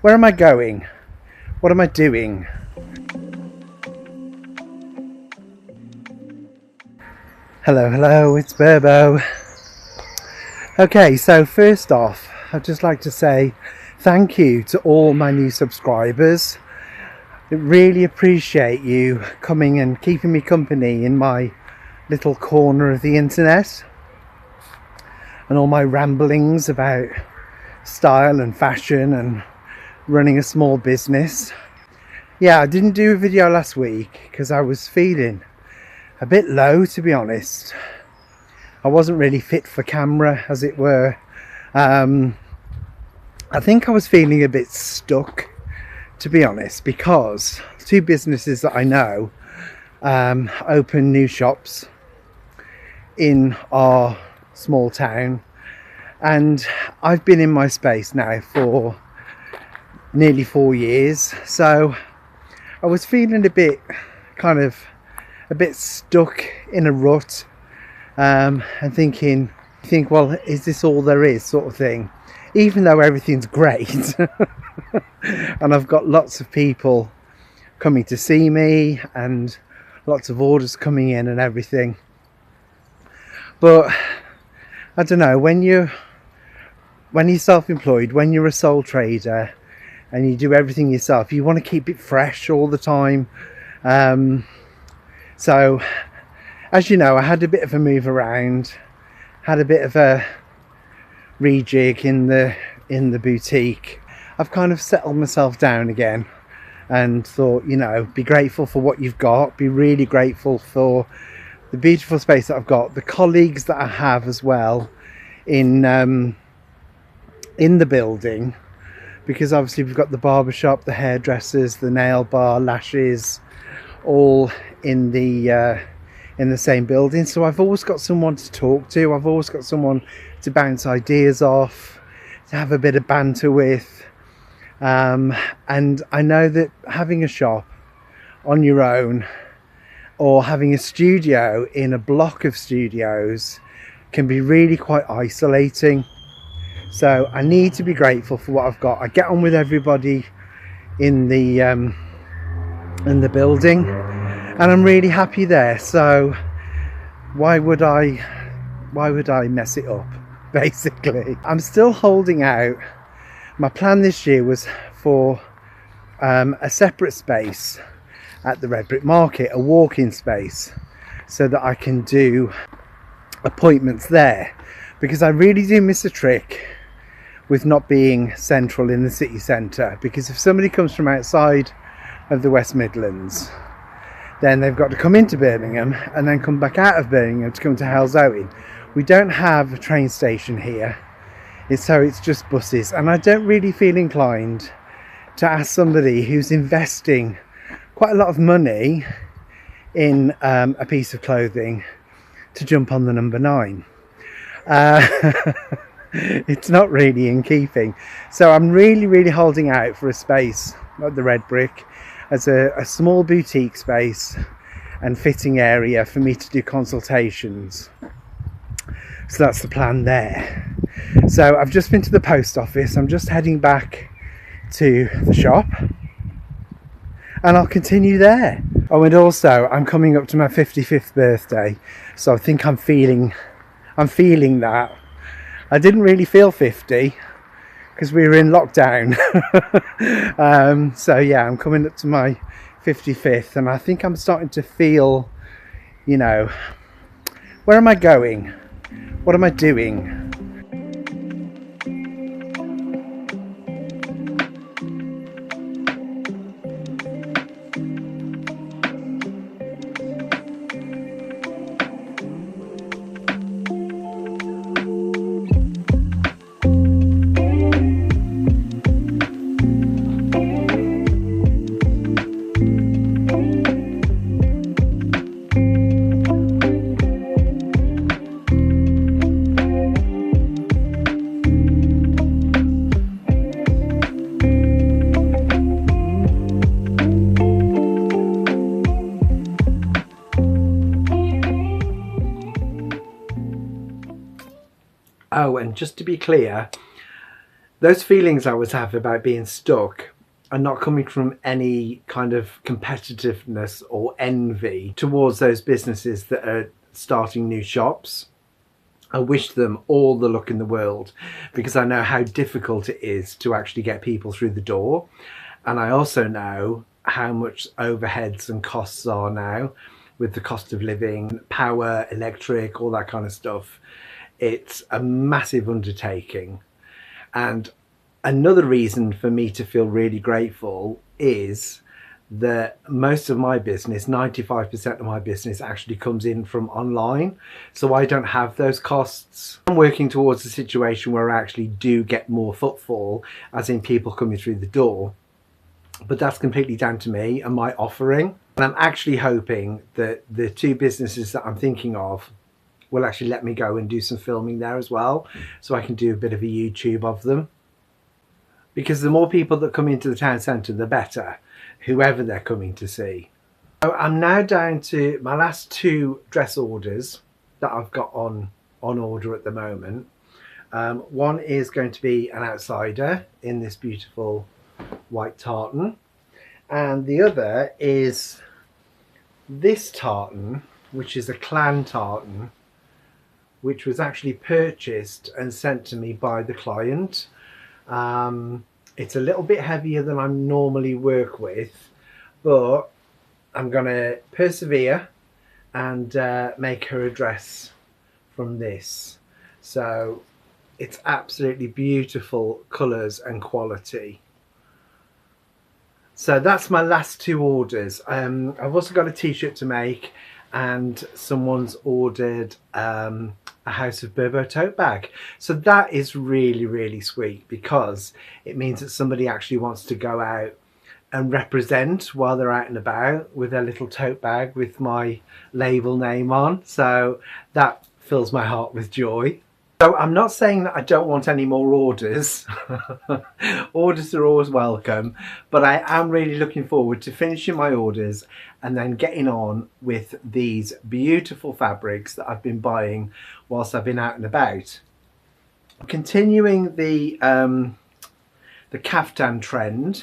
Where am I going? What am I doing? Hello, it's Burbo. Okay, so first off, I'd just like to say thank you to all my new subscribers. I really appreciate you coming and keeping me company in my little corner of the internet and all my ramblings about style and fashion and running a small business. Yeah, I didn't do a video last week because I was feeling a bit low, to be honest. I wasn't really fit for camera, as it were. I think I was feeling a bit stuck, to be honest, because two businesses that I know open new shops in our small town, and I've been in my space now for nearly 4 years, so I was feeling a bit stuck in a rut, and think, well, is this all there is, sort of thing, even though everything's great. And I've got lots of people coming to see me and lots of orders coming in and everything. But I don't know, when you're self-employed, when you're a sole trader and you do everything yourself, you want to keep it fresh all the time. So as you know, I had a bit of a move around, had a bit of a rejig in the boutique. I've kind of settled myself down again and thought, you know, be grateful for what you've got, be really grateful for the beautiful space that I've got, the colleagues that I have as well in the building, because obviously we've got the barbershop, the hairdressers, the nail bar, lashes, all in the same building. So I've always got someone to talk to, I've always got someone to bounce ideas off, to have a bit of banter with, and I know that having a shop on your own or having a studio in a block of studios can be really quite isolating. So I need to be grateful for what I've got. I get on with everybody in the building, and I'm really happy there. So why would I mess it up, basically? I'm still holding out. My plan this year was for a separate space at the Red Brick Market, a walk-in space, so that I can do appointments there, because I really do miss a trick with not being central in the city centre. Because if somebody comes from outside of the West Midlands, then they've got to come into Birmingham and then come back out of Birmingham to come to Halesowen. We don't have a train station here, so it's just buses, and I don't really feel inclined to ask somebody who's investing quite a lot of money in a piece of clothing to jump on the number 9. It's not really in keeping. So I'm really holding out for a space at the Red Brick as a small boutique space and fitting area for me to do consultations. So that's the plan there. So I've just been to the post office. I'm just heading back to the shop, and I'll continue there. Oh, and also I'm coming up to my 55th birthday, so I think I'm feeling that. I didn't really feel 50 because we were in lockdown. So yeah, I'm coming up to my 55th, and I think I'm starting to feel, you know, where am I going? What am I doing? Oh, and just to be clear, Those feelings I was having about being stuck are not coming from any kind of competitiveness or envy towards those businesses that are starting new shops. I wish them all the luck in the world, because I know how difficult it is to actually get people through the door. And I also know how much overheads and costs are now with the cost of living, power, electric, all that kind of stuff. It's a massive undertaking. And another reason for me to feel really grateful is that most of my business, 95% of my business, actually comes in from online. So I don't have those costs. I'm working towards a situation where I actually do get more footfall, as in people coming through the door. But that's completely down to me and my offering. And I'm actually hoping that the two businesses that I'm thinking of will actually let me go and do some filming there as well, so I can do a bit of a YouTube of them. Because the more people that come into the town centre, the better, whoever they're coming to see. So I'm now down to my last two dress orders that I've got on order at the moment. One is going to be an outsider in this beautiful white tartan, and the other is this tartan, which is a clan tartan, which was actually purchased and sent to me by the client. It's a little bit heavier than I normally work with, but I'm gonna persevere and make her a dress from this. So it's absolutely beautiful colours and quality. So that's my last two orders. I've also got a t-shirt to make, and someone's ordered a House of Burbo tote bag. So that is really, really sweet, because it means that somebody actually wants to go out and represent while they're out and about with their little tote bag with my label name on. So that fills my heart with joy. So I'm not saying that I don't want any more orders. Orders are always welcome, but I am really looking forward to finishing my orders and then getting on with these beautiful fabrics that I've been buying whilst I've been out and about. Continuing the kaftan trend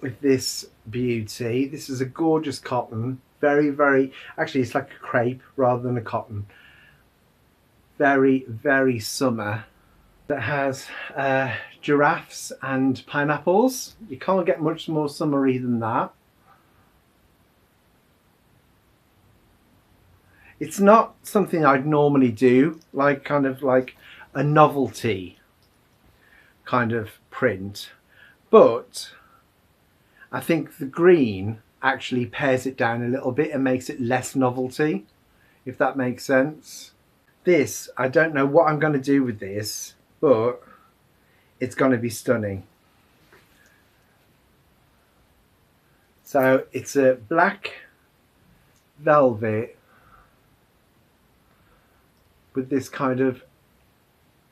with this beauty. This is a gorgeous cotton. Very, very, actually it's like a crepe rather than a cotton. Very, very summer. That has giraffes and pineapples. You can't get much more summery than that. It's not something I'd normally do, like kind of like a novelty kind of print, but I think the green actually pares it down a little bit and makes it less novelty, if that makes sense. This, I don't know what I'm going to do with this, but it's going to be stunning. So it's a black velvet with this kind of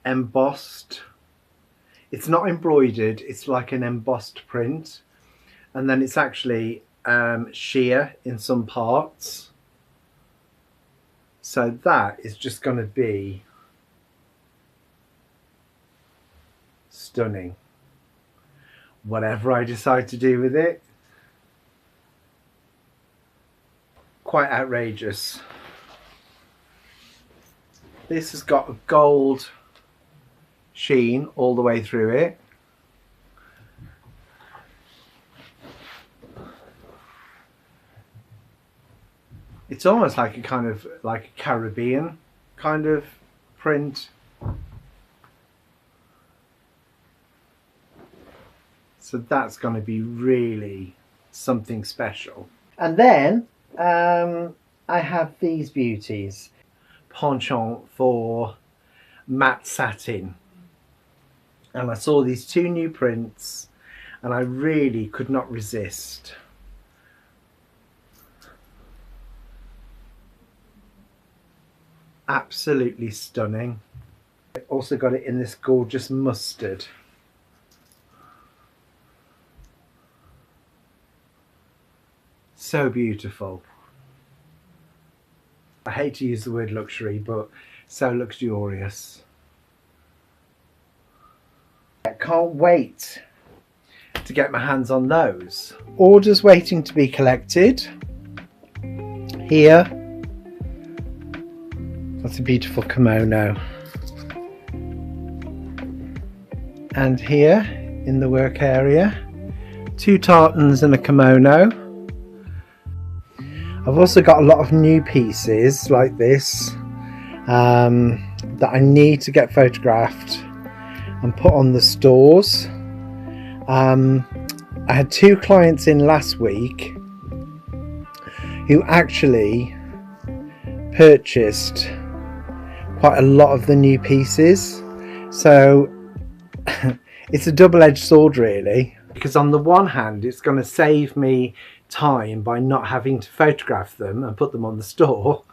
embossed, it's not embroidered, it's like an embossed print, and then it's actually sheer in some parts. So that is just going to be stunning, whatever I decide to do with it. Quite outrageous. This has got a gold sheen all the way through it. It's almost like a kind of like a Caribbean kind of print. So that's going to be really something special. And then I have these beauties. Penchant for matte satin. And I saw these two new prints and I really could not resist. Absolutely stunning. I also got it in this gorgeous mustard. So beautiful. I hate to use the word luxury, but So luxurious. I can't wait to get my hands on those. Orders waiting to be collected. Here, that's a beautiful kimono. And here in the work area, 2 tartans and a kimono. I've also got a lot of new pieces like this that I need to get photographed and put on the stores. I had 2 clients in last week who actually purchased quite a lot of the new pieces, so it's a double-edged sword really, because on the one hand it's going to save me time by not having to photograph them and put them on the store,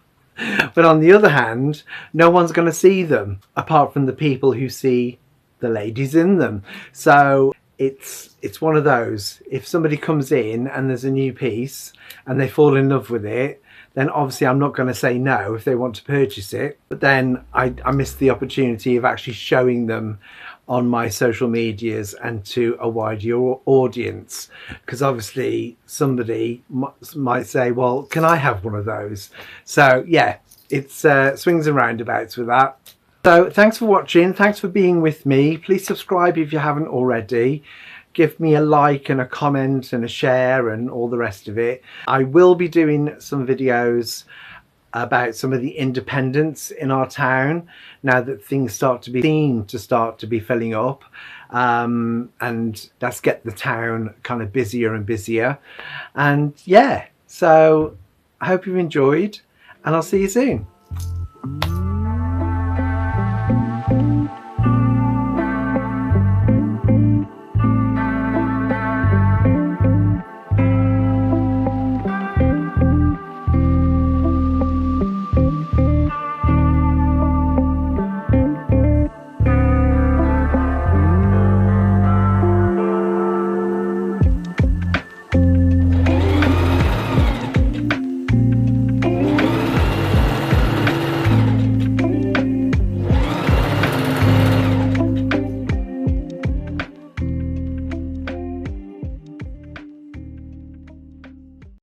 but on the other hand no one's going to see them apart from the people who see the ladies in them. So it's one of those, if somebody comes in and there's a new piece and they fall in love with it, then obviously I'm not going to say no if they want to purchase it, but then I miss the opportunity of actually showing them on my social medias and to a wider audience, because obviously somebody might say, well, can I have one of those? So yeah, it's swings and roundabouts with that. So thanks for watching, thanks for being with me. Please subscribe if you haven't already. Give me a like and a comment and a share and all the rest of it. I will be doing some videos about some of the independents in our town now that things seem to start to be filling up, and let's get the town kind of busier and busier. And yeah, so I hope you've enjoyed and I'll see you soon.